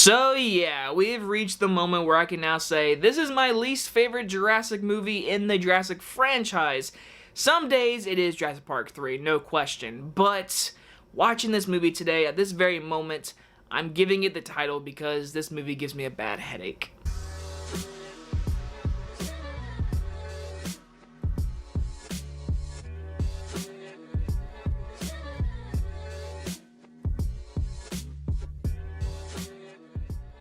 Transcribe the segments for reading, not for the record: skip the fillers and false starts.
So yeah, we have reached the moment where I can now say this is my least favorite Jurassic movie in the Jurassic franchise. Some days it is Jurassic Park 3, no question, but watching this movie today, at this very moment, I'm giving it the title because this movie gives me a bad headache.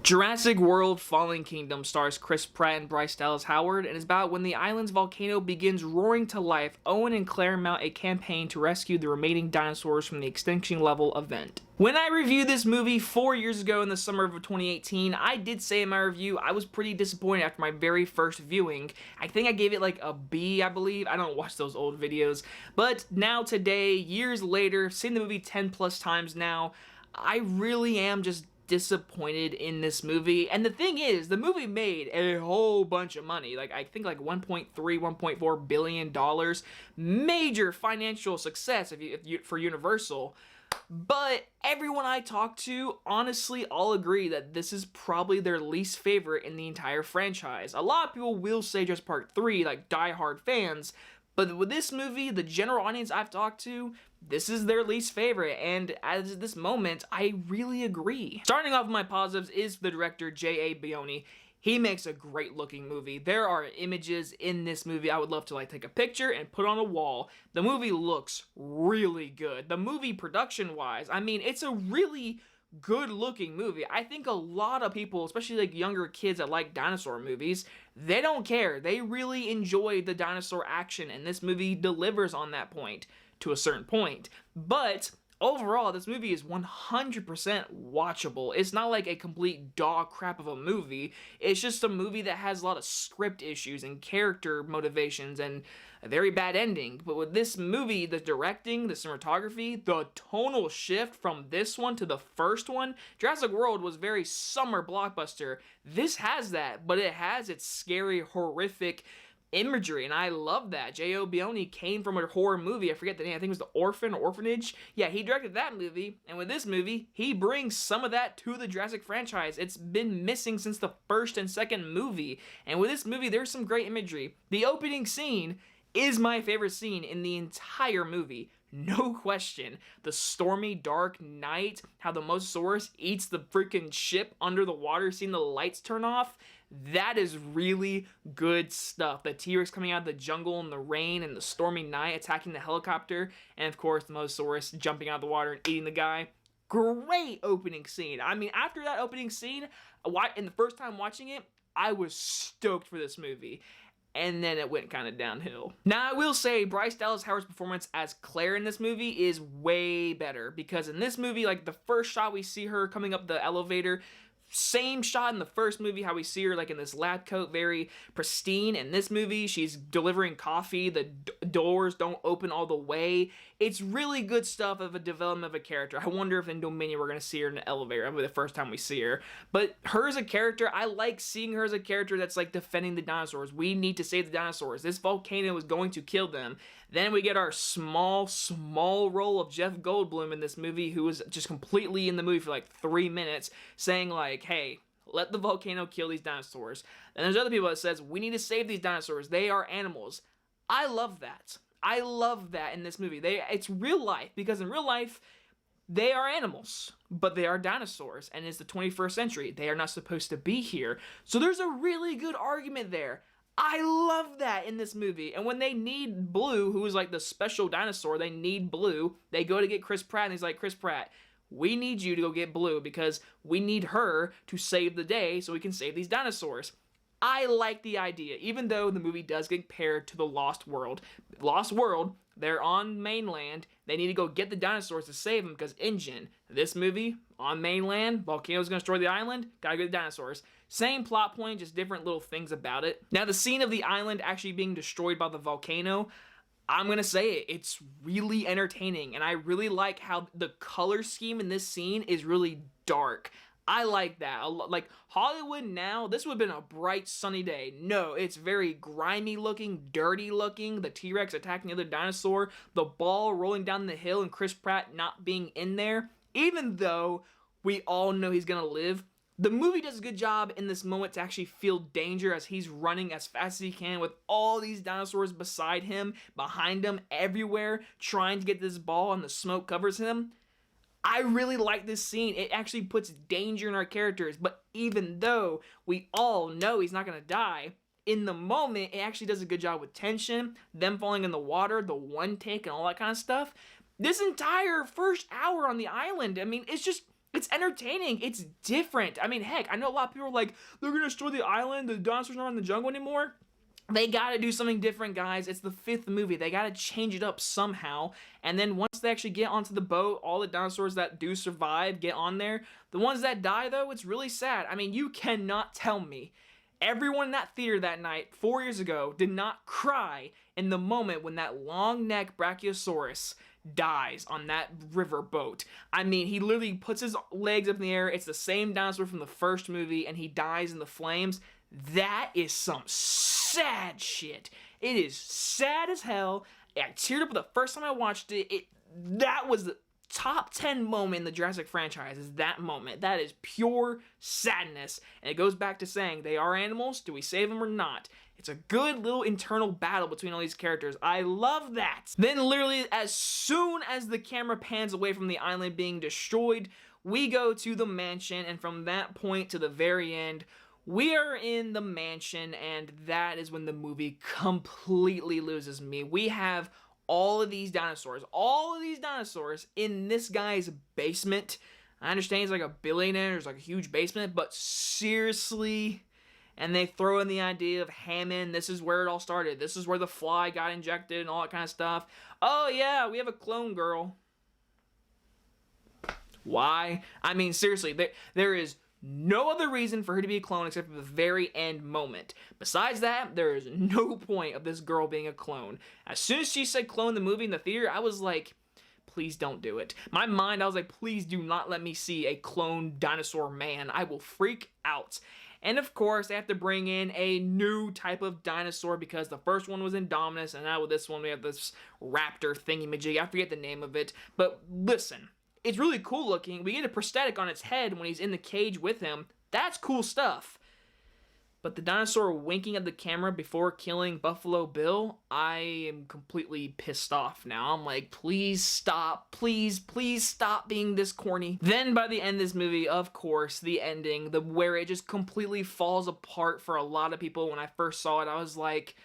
Jurassic World Fallen Kingdom stars Chris Pratt and Bryce Dallas Howard and is about when the island's volcano begins roaring to life. Owen and Claire mount a campaign to rescue the remaining dinosaurs from the extinction-level event. When I reviewed this movie 4 years ago in the summer of 2018, I did say in my review I was pretty disappointed after my very first viewing. I think I gave it like a B, I believe. I don't watch those old videos. But now today, years later, seen the movie 10 plus times now, I really am just disappointed in this movie. And the thing is, the movie made a whole bunch of money, like I think like 1.4 billion dollars. Major financial success for Universal. But everyone I talked to honestly all agree that this is probably their least favorite in the entire franchise. A lot of people will say Jurassic Park 3, like die-hard fans, but with this movie, the general audience I've talked to, this is their least favorite, and at this moment, I really agree. Starting off with my positives is the director, J.A. Bayoni. He makes a great looking movie. There are images in this movie I would love to like take a picture and put on a wall. The movie looks really good. The movie production-wise, I mean, it's a really good looking movie. I think a lot of people, especially like younger kids that like dinosaur movies, they don't care. They really enjoy the dinosaur action, and this movie delivers on that point to a certain point. But overall, this movie is 100% watchable. It's not like a complete dog crap of a movie. It's just a movie that has a lot of script issues and character motivations and a very bad ending. But with this movie, the directing, the cinematography, the tonal shift from this one to the first one, Jurassic World was very summer blockbuster. This has that, but it has its scary, horrific imagery, and I love that. J.O. Bayoni came from a horror movie. I forget the name. I think it was The Orphanage. Yeah, he directed that movie, and with this movie, he brings some of that to the Jurassic franchise. It's been missing since the first and second movie, and with this movie, there's some great imagery. The opening scene is my favorite scene in the entire movie. No question. The stormy, dark night, how the Mosasaurus eats the freaking ship under the water, seeing the lights turn off. That is really good stuff. The T-Rex coming out of the jungle in the rain and the stormy night, attacking the helicopter, and of course the Mosasaurus jumping out of the water and eating the guy. Great opening scene. I mean, after that opening scene, in the first time watching it, I was stoked for this movie. And then it went kind of downhill. Now, I will say Bryce Dallas Howard's performance as Claire in this movie is way better, because in this movie, like the first shot we see her coming up the elevator, same shot in the first movie, how we see her like in this lab coat, very pristine. In this movie, she's delivering coffee, the doors don't open all the way. It's really good stuff of a development of a character. I wonder if in Dominion we're going to see her in an elevator. That'll be the first time we see her. But her as a character, I like seeing her as a character that's like defending the dinosaurs. We need to save the dinosaurs. This volcano is going to kill them. Then we get our small role of Jeff Goldblum in this movie, who was just completely in the movie for like 3 minutes, saying like, hey, let the volcano kill these dinosaurs. And there's other people that says, we need to save these dinosaurs. They are animals. I love that. I love that in this movie. It's real life, because in real life, they are animals, but they are dinosaurs, and it's the 21st century. They are not supposed to be here. So there's a really good argument there. I love that in this movie. And when they need Blue, who is like the special dinosaur, they need Blue, they go to get Chris Pratt, and he's like, Chris Pratt, we need you to go get Blue because we need her to save the day so we can save these dinosaurs. I like the idea, even though the movie does get compared to the Lost World. Lost World, they're on mainland. They need to go get the dinosaurs to save them because engine. This movie, on mainland, volcano's going to destroy the island, gotta get the dinosaurs. Same plot point, just different little things about it. Now, the scene of the island actually being destroyed by the volcano, I'm going to say it, it's really entertaining, and I really like how the color scheme in this scene is really dark. I like that. Like, Hollywood now, this would have been a bright, sunny day. No, it's very grimy looking, dirty looking, the T-Rex attacking the other dinosaur, the ball rolling down the hill, and Chris Pratt not being in there. Even though we all know he's gonna live, The movie does a good job in this moment to actually feel danger as he's running as fast as he can with all these dinosaurs beside him, behind him, everywhere, trying to get this ball, and the smoke covers him. I really like this scene. It actually puts danger in our characters, but even though we all know he's not going to die, in the moment, it actually does a good job with tension, them falling in the water, the one take, and all that kind of stuff. This entire first hour on the island, I mean, it's entertaining. It's different. I mean, heck, I know a lot of people are like, they're going to destroy the island, the dinosaurs aren't in the jungle anymore. They gotta do something different, guys. It's the 5th movie. They gotta change it up somehow. And then once they actually get onto the boat, all the dinosaurs that do survive get on there. The ones that die, though, it's really sad. I mean, you cannot tell me everyone in that theater that night, 4 years ago, did not cry in the moment when that long neck Brachiosaurus dies on that river boat. I mean, he literally puts his legs up in the air. It's the same dinosaur from the first movie, and he dies in the flames. That is some sad shit. It is sad as hell. I teared up the first time I watched it. That was the top 10 moment in the Jurassic franchise, is that moment. That is pure sadness. And it goes back to saying, they are animals. Do we save them or not? It's a good little internal battle between all these characters. I love that. Then literally, as soon as the camera pans away from the island being destroyed, we go to the mansion, and from that point to the very end, we are in the mansion, and that is when the movie completely loses me. We have all of these dinosaurs in this guy's basement. I understand he's like a billionaire, there's like a huge basement, but seriously? And they throw in the idea of Hammond. This is where it all started. This is where the fly got injected and all that kind of stuff. Oh yeah, we have a clone girl. Why? I mean, seriously, there is no other reason for her to be a clone except for the very end moment. Besides that, there is no point of this girl being a clone. As soon as she said clone in the movie in the theater, I was like, please don't do it. My mind, I was like, please do not let me see a clone dinosaur man. I will freak out. And of course, they have to bring in a new type of dinosaur because the first one was Indominus, and now with this one, we have this raptor thingy-majig. I forget the name of it. But listen, it's really cool looking. We get a prosthetic on its head when he's in the cage with him. That's cool stuff. But the dinosaur winking at the camera before killing Buffalo Bill, I am completely pissed off now. I'm like, please stop. Please stop being this corny. Then by the end of this movie, of course, the ending, where it just completely falls apart for a lot of people. When I first saw it, I was like,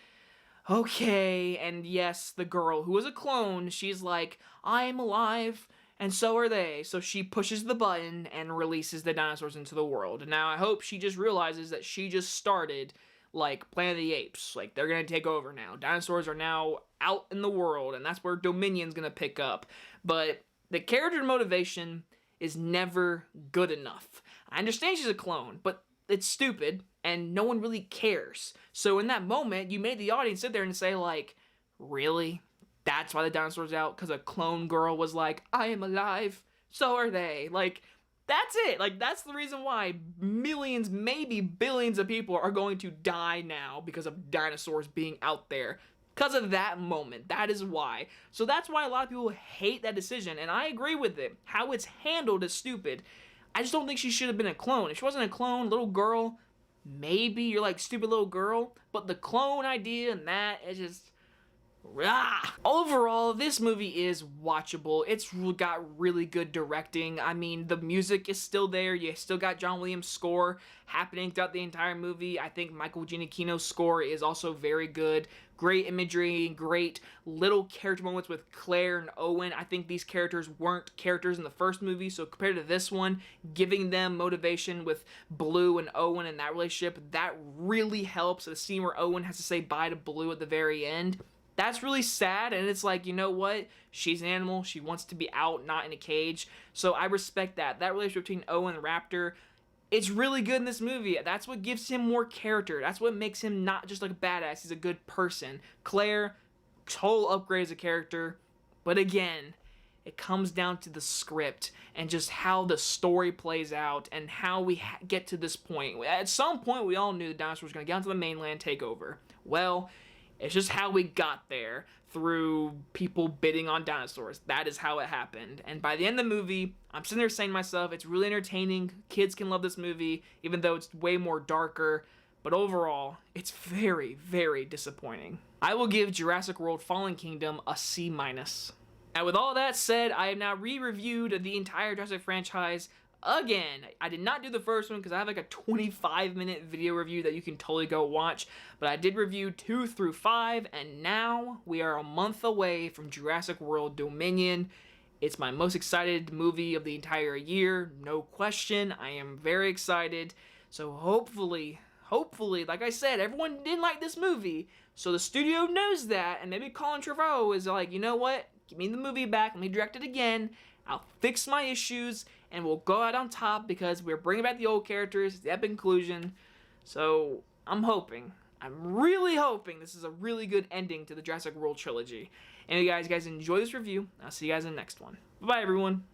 okay. And yes, the girl who was a clone, she's like, I am alive. And so are they. So she pushes the button and releases the dinosaurs into the world. Now, I hope she just realizes that she just started, like, Planet of the Apes. Like, they're going to take over now. Dinosaurs are now out in the world, and that's where Dominion's going to pick up. But the character motivation is never good enough. I understand she's a clone, but it's stupid, and no one really cares. So in that moment, you made the audience sit there and say, like, really? That's why the dinosaur's out, because a clone girl was like, I am alive, so are they. Like, that's it. Like, that's the reason why millions, maybe billions of people are going to die now because of dinosaurs being out there. Because of that moment. That is why. So that's why a lot of people hate that decision, and I agree with it. How it's handled is stupid. I just don't think she should have been a clone. If she wasn't a clone, little girl, maybe you're like, stupid little girl, but the clone idea and that is just... Overall, this movie is watchable. It's got really good directing. I mean, the music is still there. You still got John Williams' score happening throughout the entire movie. I think Michael Giacchino's score is also very good. Great imagery, great little character moments with Claire and Owen. I think these characters weren't characters in the first movie, so compared to this one, giving them motivation with Blue and Owen and that relationship, that really helps. The scene where Owen has to say bye to Blue at the very end, that's really sad, and it's like, you know what? She's an animal. She wants to be out, not in a cage. So I respect that. That relationship between Owen and Raptor, it's really good in this movie. That's what gives him more character. That's what makes him not just like a badass. He's a good person. Claire, total upgrade as a character. But again, it comes down to the script and just how the story plays out and how we get to this point. At some point, we all knew the dinosaurs were going to get onto the mainland, take over. Well, It's just how we got there, through people bidding on dinosaurs. That is how it happened. And by the end of the movie, I'm sitting there saying to myself, it's really entertaining. Kids can love this movie, even though it's way more darker. But overall, it's very, very disappointing. I will give Jurassic World Fallen Kingdom a C-. Now, with all that said, I have now re-reviewed the entire Jurassic franchise again. I did not do the first one because I have like a 25-minute video review that you can totally go watch, but I did review 2 through 5, and now we are a month away from Jurassic World Dominion. It's my most excited movie of the entire year, no question. I am very excited. So hopefully, like I said, everyone didn't like this movie, so the studio knows that, and maybe Colin Trevorrow is like, you know what, give me the movie back, let me direct it again, I'll fix my issues, and we'll go out on top because we're bringing back the old characters, the epic conclusion. So I'm really hoping this is a really good ending to the Jurassic World trilogy. Anyway, guys enjoy this review. I'll see you guys in the next one. Bye, everyone.